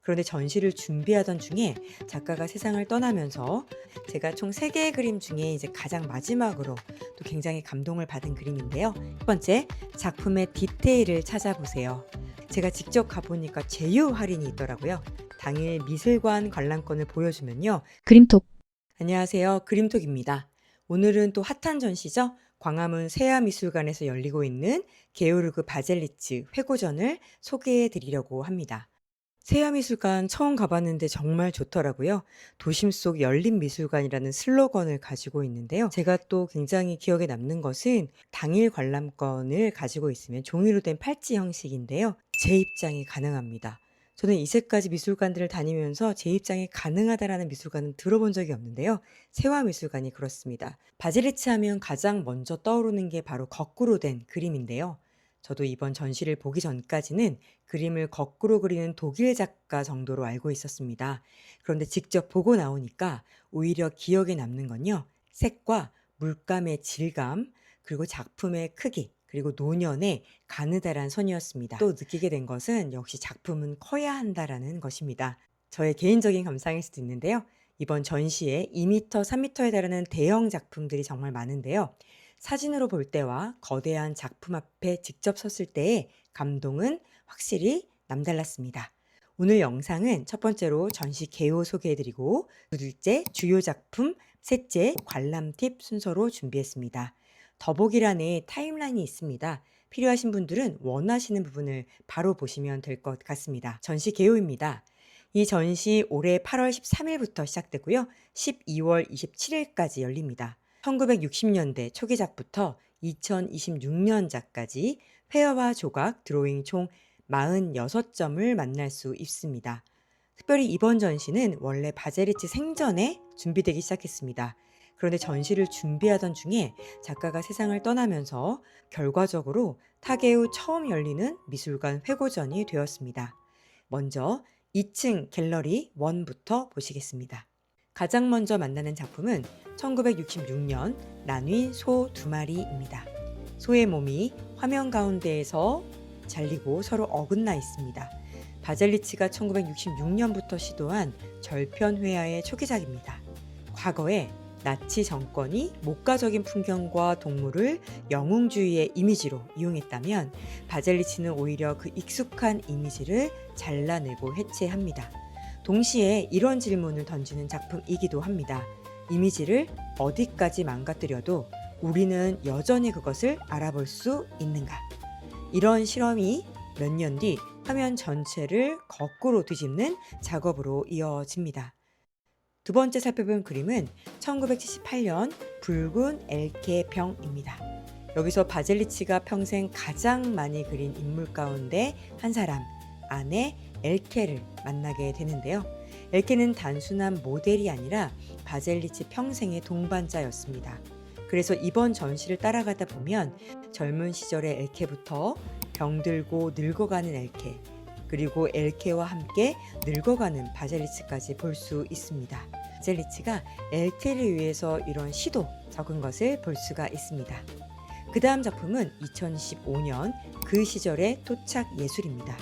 그런데 전시를 준비하던 중에 작가가 세상을 떠나면서 제가 총 3개의 그림 중에 이제 가장 마지막으로 또 굉장히 감동을 받은 그림인데요. 첫 번째, 작품의 디테일을 찾아보세요. 제가 직접 가보니까 제휴 할인이 있더라고요. 당일 미술관 관람권을 보여주면요. 그림톡. 안녕하세요. 그림톡입니다. 오늘은 또 핫한 전시죠? 광화문 세아미술관에서 열리고 있는 게오르그 바젤리츠 회고전을 소개해 드리려고 합니다. 세아미술관 처음 가봤는데 정말 좋더라고요. 도심 속 열린 미술관이라는 슬로건을 가지고 있는데요. 제가 또 굉장히 기억에 남는 것은 당일 관람권을 가지고 있으면 종이로 된 팔찌 형식인데요. 재입장이 가능합니다. 저는 이제까지 미술관들을 다니면서 재입장이 가능하다라는 미술관은 들어본 적이 없는데요. 세화미술관이 그렇습니다. 바젤리츠 하면 가장 먼저 떠오르는 게 바로 거꾸로 된 그림인데요. 저도 이번 전시를 보기 전까지는 그림을 거꾸로 그리는 독일 작가 정도로 알고 있었습니다. 그런데 직접 보고 나오니까 오히려 기억에 남는 건요. 색과 물감의 질감, 그리고 작품의 크기, 그리고 노년의 가느다란 선이었습니다. 또 느끼게 된 것은 역시 작품은 커야 한다라는 것입니다. 저의 개인적인 감상일 수도 있는데요. 이번 전시에 2m, 3m에 달하는 대형 작품들이 정말 많은데요. 사진으로 볼 때와 거대한 작품 앞에 직접 섰을 때의 감동은 확실히 남달랐습니다. 오늘 영상은 첫 번째로 전시 개요 소개해드리고, 둘째 주요 작품, 셋째 관람 팁 순서로 준비했습니다. 더보기란에 타임라인이 있습니다. 필요하신 분들은 원하시는 부분을 바로 보시면 될 것 같습니다. 전시 개요입니다. 이 전시 올해 8월 13일부터 시작되고요. 12월 27일까지 열립니다. 1960년대 초기작부터 2026년작까지 회화와 조각, 드로잉 총 46점을 만날 수 있습니다. 특별히 이번 전시는 원래 바젤리츠 생전에 준비되기 시작했습니다. 그런데 전시를 준비하던 중에 작가가 세상을 떠나면서 결과적으로 타게우 처음 열리는 미술관 회고전이 되었습니다. 먼저 2층 갤러리 1부터 보시겠습니다. 가장 먼저 만나는 작품은 1966년 나윈 소 2마리입니다. 소의 몸이 화면 가운데에서 잘리고 서로 어긋나 있습니다. 바젤리츠가 1966년부터 시도한 절편회화의 초기작입니다. 과거에 나치 정권이 목가적인 풍경과 동물을 영웅주의의 이미지로 이용했다면 바젤리츠는 오히려 그 익숙한 이미지를 잘라내고 해체합니다. 동시에 이런 질문을 던지는 작품이기도 합니다. 이미지를 어디까지 망가뜨려도 우리는 여전히 그것을 알아볼 수 있는가? 이런 실험이 몇 년 뒤 화면 전체를 거꾸로 뒤집는 작업으로 이어집니다. 두 번째 살펴본 그림은 1978년 붉은 엘케 병입니다. 여기서 바젤리츠가 평생 가장 많이 그린 인물 가운데 한 사람, 아내 엘케를 만나게 되는데요. 엘케는 단순한 모델이 아니라 바젤리츠 평생의 동반자였습니다. 그래서 이번 전시를 따라가다 보면 젊은 시절의 엘케부터 병들고 늙어가는 엘케, 그리고 엘케와 함께 늙어가는 바젤리츠까지 볼 수 있습니다. 바젤리츠가 엘케를 위해서 이런 시도 적은 것을 볼 수가 있습니다. 그 다음 작품은 2015년 그 시절의 토착 예술입니다.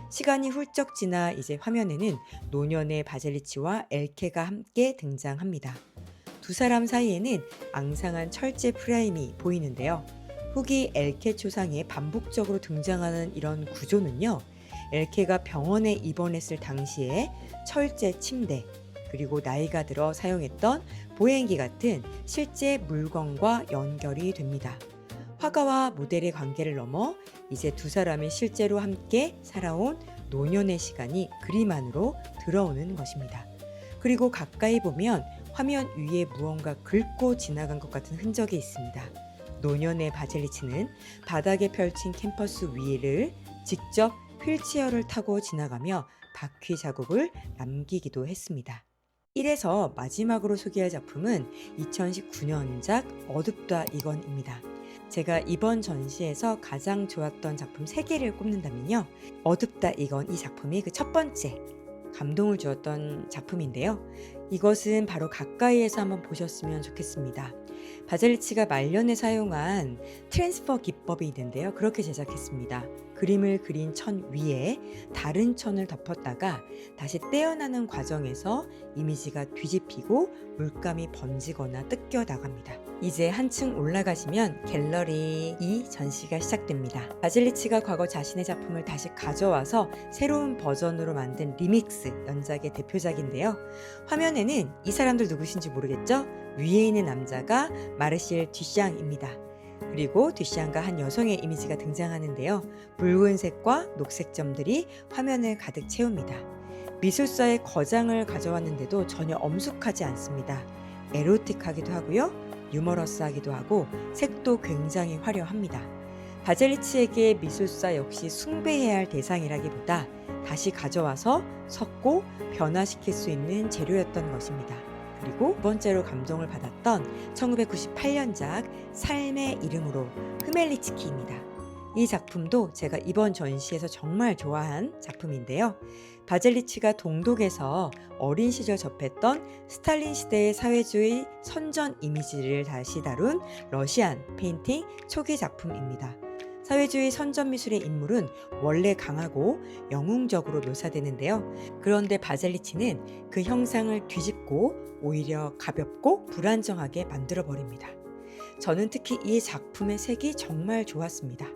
시간이 훌쩍 지나 이제 화면에는 노년의 바젤리츠와 엘케가 함께 등장합니다. 두 사람 사이에는 앙상한 철제 프레임이 보이는데요. 후기 엘케 초상에 반복적으로 등장하는 이런 구조는요. 엘케가 병원에 입원했을 당시에 철제 침대, 그리고 나이가 들어 사용했던 보행기 같은 실제 물건과 연결이 됩니다. 화가와 모델의 관계를 넘어 이제 두 사람이 실제로 함께 살아온 노년의 시간이 그림 안으로 들어오는 것입니다. 그리고 가까이 보면 화면 위에 무언가 긁고 지나간 것 같은 흔적이 있습니다. 노년의 바젤리츠는 바닥에 펼친 캔버스 위를 직접 휠체어를 타고 지나가며 바퀴 자국을 남기기도 했습니다. 1에서 마지막으로 소개할 작품은 2019년작 어둡다 이건입니다. 제가 이번 전시에서 가장 좋았던 작품 3개를 꼽는다면요. 어둡다 이건, 이 작품이 그 첫 번째 감동을 주었던 작품인데요. 이것은 바로 가까이에서 한번 보셨으면 좋겠습니다. 바젤리츠가 말년에 사용한 트랜스퍼 기법이 있는데요. 그렇게 제작했습니다. 그림을 그린 천 위에 다른 천을 덮었다가 다시 떼어나는 과정에서 이미지가 뒤집히고 물감이 번지거나 뜯겨 나갑니다. 이제 한층 올라가시면 갤러리 2 전시가 시작됩니다. 바젤리치가 과거 자신의 작품을 다시 가져와서 새로운 버전으로 만든 리믹스 연작의 대표작인데요. 화면에는 이 사람들 누구신지 모르겠죠? 위에 있는 남자가 마르실 듀샹입니다. 그리고 듀샹과 한 여성의 이미지가 등장하는데요. 붉은색과 녹색 점들이 화면을 가득 채웁니다. 미술사의 거장을 가져왔는데도 전혀 엄숙하지 않습니다. 에로틱하기도 하고요. 유머러스하기도 하고 색도 굉장히 화려합니다. 바젤리치에게 미술사 역시 숭배해야 할 대상이라기보다 다시 가져와서 섞고 변화시킬 수 있는 재료였던 것입니다. 그리고 두 번째로 감동을 받았던 1998년작 삶의 이름으로 흐멜리츠키입니다. 이 작품도 제가 이번 전시에서 정말 좋아한 작품인데요. 바젤리치가 동독에서 어린 시절 접했던 스탈린 시대의 사회주의 선전 이미지를 다시 다룬 러시안 페인팅 초기 작품입니다. 사회주의 선전 미술의 인물은 원래 강하고 영웅적으로 묘사되는데요. 그런데 바젤리치는 그 형상을 뒤집고 오히려 가볍고 불안정하게 만들어버립니다. 저는 특히 이 작품의 색이 정말 좋았습니다.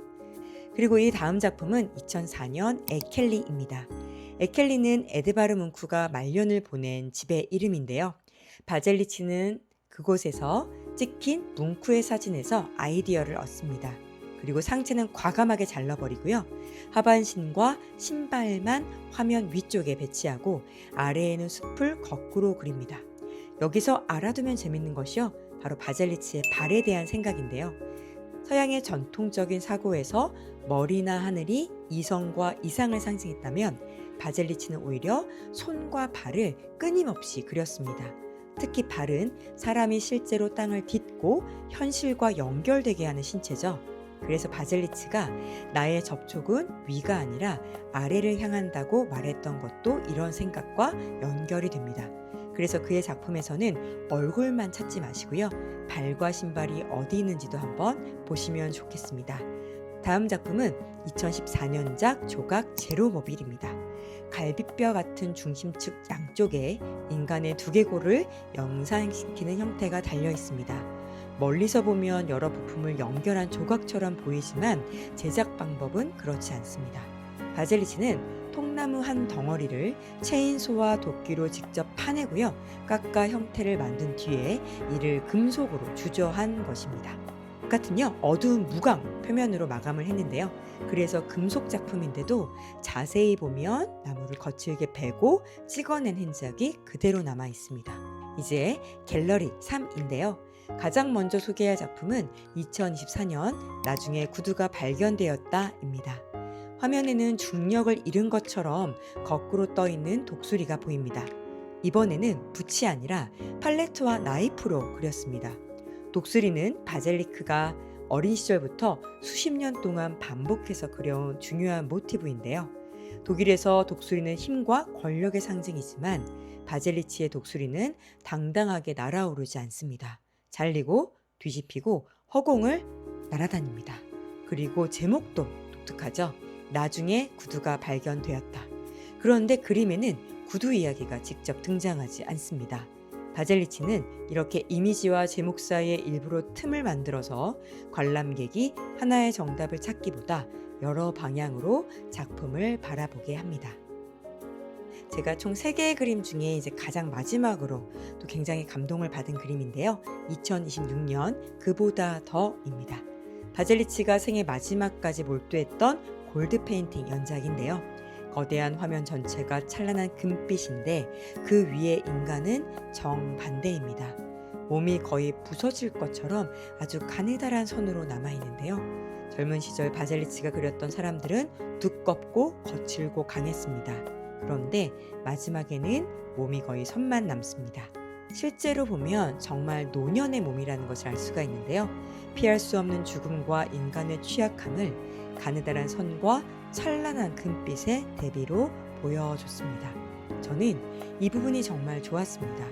그리고 이 다음 작품은 2004년 에켈리입니다. 에켈리는 에드바르 뭉크가 말년을 보낸 집의 이름인데요. 바젤리치는 그곳에서 찍힌 뭉크의 사진에서 아이디어를 얻습니다. 그리고 상체는 과감하게 잘라버리고요. 하반신과 신발만 화면 위쪽에 배치하고 아래에는 숲을 거꾸로 그립니다. 여기서 알아두면 재밌는 것이요. 바로 바젤리치의 발에 대한 생각인데요. 서양의 전통적인 사고에서 머리나 하늘이 이성과 이상을 상징했다면 바젤리치는 오히려 손과 발을 끊임없이 그렸습니다. 특히 발은 사람이 실제로 땅을 딛고 현실과 연결되게 하는 신체죠. 그래서 바젤리치가 나의 접촉은 위가 아니라 아래를 향한다고 말했던 것도 이런 생각과 연결이 됩니다. 그래서 그의 작품에서는 얼굴만 찾지 마시고요. 발과 신발이 어디 있는지도 한번 보시면 좋겠습니다. 다음 작품은 2014년작 조각 제로모빌입니다. 갈비뼈 같은 중심축 양쪽에 인간의 두개골을 영상시키는 형태가 달려 있습니다. 멀리서 보면 여러 부품을 연결한 조각처럼 보이지만 제작 방법은 그렇지 않습니다. 바젤리치는 통나무 한 덩어리를 체인소와 도끼로 직접 파내고요. 깎아 형태를 만든 뒤에 이를 금속으로 주저한 것입니다. 바깥은요 어두운 무광 표면으로 마감을 했는데요. 그래서 금속 작품인데도 자세히 보면 나무를 거칠게 베고 찍어낸 흔적이 그대로 남아 있습니다. 이제 갤러리 3인데요. 가장 먼저 소개할 작품은 2024년 나중에 구두가 발견되었다입니다. 화면에는 중력을 잃은 것처럼 거꾸로 떠있는 독수리가 보입니다. 이번에는 붓이 아니라 팔레트와 나이프로 그렸습니다. 독수리는 바젤리크가 어린 시절부터 수십 년 동안 반복해서 그려온 중요한 모티브인데요. 독일에서 독수리는 힘과 권력의 상징이지만 바젤리치의 독수리는 당당하게 날아오르지 않습니다. 잘리고 뒤집히고 허공을 날아다닙니다. 그리고 제목도 독특하죠. 나중에 구두가 발견되었다. 그런데 그림에는 구두 이야기가 직접 등장하지 않습니다. 바젤리치는 이렇게 이미지와 제목 사이에 일부러 틈을 만들어서 관람객이 하나의 정답을 찾기보다 여러 방향으로 작품을 바라보게 합니다. 제가 총 3개의 그림 중에 이제 가장 마지막으로 또 굉장히 감동을 받은 그림인데요. 2026년 그보다 더입니다. 바젤리치가 생애 마지막까지 몰두했던 골드 페인팅 연작인데요. 거대한 화면 전체가 찬란한 금빛인데 그 위에 인간은 정반대입니다. 몸이 거의 부서질 것처럼 아주 가느다란 선으로 남아있는데요. 젊은 시절 바젤리치가 그렸던 사람들은 두껍고 거칠고 강했습니다. 그런데 마지막에는 몸이 거의 선만 남습니다. 실제로 보면 정말 노년의 몸이라는 것을 알 수가 있는데요. 피할 수 없는 죽음과 인간의 취약함을 가느다란 선과 찬란한 금빛의 대비로 보여줬습니다. 저는 이 부분이 정말 좋았습니다.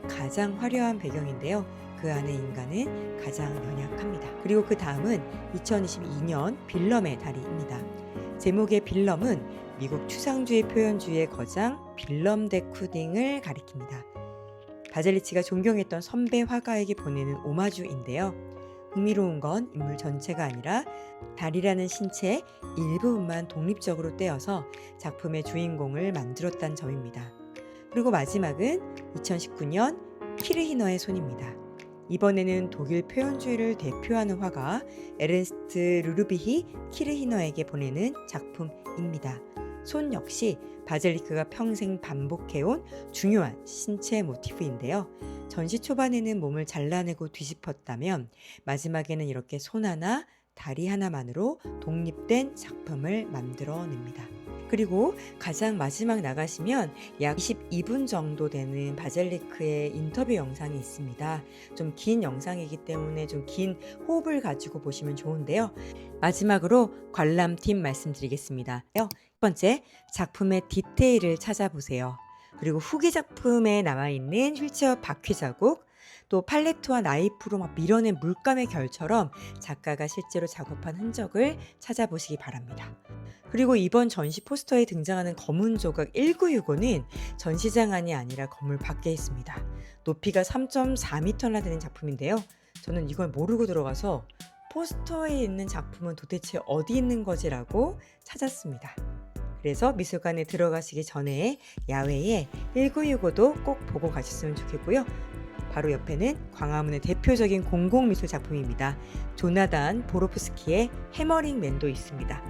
가장 화려한 배경인데요. 그 안에 인간은 가장 연약합니다. 그리고 그 다음은 2022년 빌럼의 다리입니다. 제목의 빌럼은 미국 추상주의 표현주의의 거장 빌럼 데쿠딩을 가리킵니다. 바젤리치가 존경했던 선배 화가에게 보내는 오마주인데요. 흥미로운 건 인물 전체가 아니라 달이라는 신체의 일부분만 독립적으로 떼어서 작품의 주인공을 만들었다는 점입니다. 그리고 마지막은 2019년 키르히너의 손입니다. 이번에는 독일 표현주의를 대표하는 화가 에른스트 르르비히 키르히너에게 보내는 작품입니다. 손 역시 바젤리크가 평생 반복해온 중요한 신체 모티프인데요. 전시 초반에는 몸을 잘라내고 뒤집었다면 마지막에는 이렇게 손 하나, 다리 하나만으로 독립된 작품을 만들어냅니다. 그리고 가장 마지막 나가시면 약 22분 정도 되는 바젤리크의 인터뷰 영상이 있습니다. 좀 긴 영상이기 때문에 좀 긴 호흡을 가지고 보시면 좋은데요. 마지막으로 관람팁 말씀드리겠습니다. 첫 번째, 작품의 디테일을 찾아보세요. 그리고 후기 작품에 남아있는 휠체어 바퀴 자국, 또 팔레트와 나이프로 막 밀어낸 물감의 결처럼 작가가 실제로 작업한 흔적을 찾아보시기 바랍니다. 그리고 이번 전시 포스터에 등장하는 검은 조각 1965는 전시장 안이 아니라 건물 밖에 있습니다. 높이가 3.4m나 되는 작품인데요. 저는 이걸 모르고 들어가서 포스터에 있는 작품은 도대체 어디 있는 거지라고 찾았습니다. 그래서 미술관에 들어가시기 전에 야외에 1965도 꼭 보고 가셨으면 좋겠고요. 바로 옆에는 광화문의 대표적인 공공미술 작품입니다. 조나단 보로프스키의 해머링 맨도 있습니다.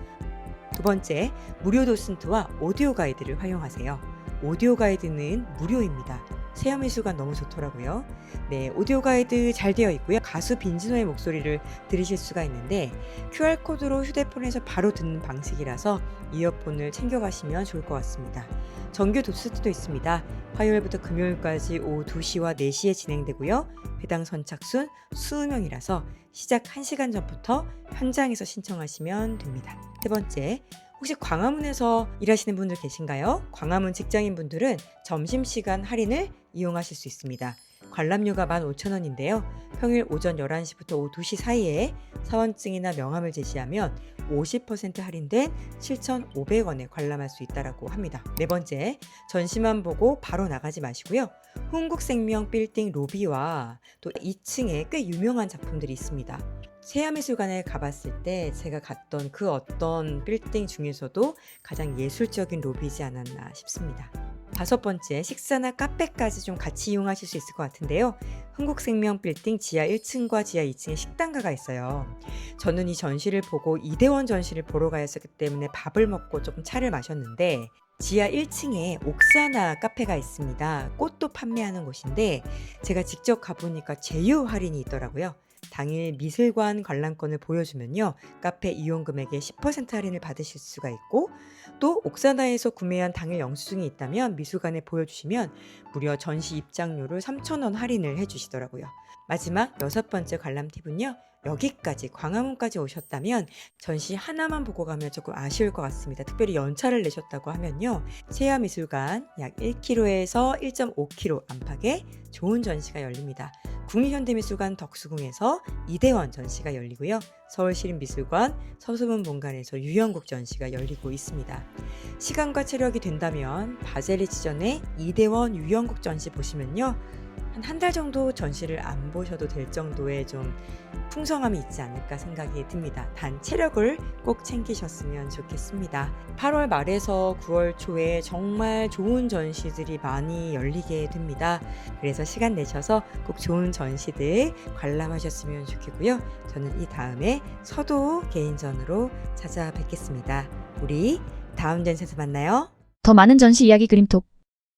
두 번째, 무료 도슨트와 오디오 가이드를 활용하세요. 오디오 가이드는 무료입니다. 세아미술관 너무 좋더라고요. 네, 오디오 가이드 잘 되어 있고요. 가수 빈지노의 목소리를 들으실 수가 있는데 QR코드로 휴대폰에서 바로 듣는 방식이라서 이어폰을 챙겨가시면 좋을 것 같습니다. 정규 도슨트도 있습니다. 화요일부터 금요일까지 오후 2시와 4시에 진행되고요. 회당 선착순 20명이라서 시작 1시간 전부터 현장에서 신청하시면 됩니다. 세 번째, 혹시 광화문에서 일하시는 분들 계신가요? 광화문 직장인분들은 점심시간 할인을 이용하실 수 있습니다. 관람료가 15,000원인데요. 평일 오전 11시부터 오후 2시 사이에 사원증이나 명함을 제시하면 50% 할인된 7,500원에 관람할 수 있다고 합니다. 네 번째, 전시만 보고 바로 나가지 마시고요. 흥국생명 빌딩 로비와 또 2층에 꽤 유명한 작품들이 있습니다. 세아미술관에 가봤을 때 제가 갔던 그 어떤 빌딩 중에서도 가장 예술적인 로비이지 않았나 싶습니다. 다섯 번째, 식사나 카페까지 좀 같이 이용하실 수 있을 것 같은데요. 흥국생명 빌딩 지하 1층과 지하 2층에 식당가가 있어요. 저는 이 전시를 보고 이대원 전시를 보러 가였었기 때문에 밥을 먹고 조금 차를 마셨는데 지하 1층에 옥사나 카페가 있습니다. 꽃도 판매하는 곳인데 제가 직접 가보니까 제휴 할인이 있더라고요. 당일 미술관 관람권을 보여주면요, 카페 이용 금액의 10% 할인을 받으실 수가 있고, 또 옥사나에서 구매한 당일 영수증이 있다면 미술관에 보여주시면 무려 전시 입장료를 3,000원 할인을 해주시더라고요. 마지막 여섯 번째 관람 팁은요, 여기까지 광화문까지 오셨다면 전시 하나만 보고 가면 조금 아쉬울 것 같습니다. 특별히 연차를 내셨다고 하면요, 세아미술관 약 1km에서 1.5km 안팎에 좋은 전시가 열립니다. 국립현대미술관 덕수궁에서 이대원 전시가 열리고요. 서울시립미술관 서수문 본관에서 유영국 전시가 열리고 있습니다. 시간과 체력이 된다면 바젤리치 전에 이대원 유영국 전시 보시면요, 한 달 정도 전시를 안 보셔도 될 정도의 좀 풍성함이 있지 않을까 생각이 듭니다. 단 체력을 꼭 챙기셨으면 좋겠습니다. 8월 말에서 9월 초에 정말 좋은 전시들이 많이 열리게 됩니다. 그래서 시간 내셔서 꼭 좋은 전시들 관람하셨으면 좋겠고요. 저는 이 다음에 서도 개인전으로 찾아뵙겠습니다. 우리 다음 전시에서 만나요. 더 많은 전시 이야기 그림톡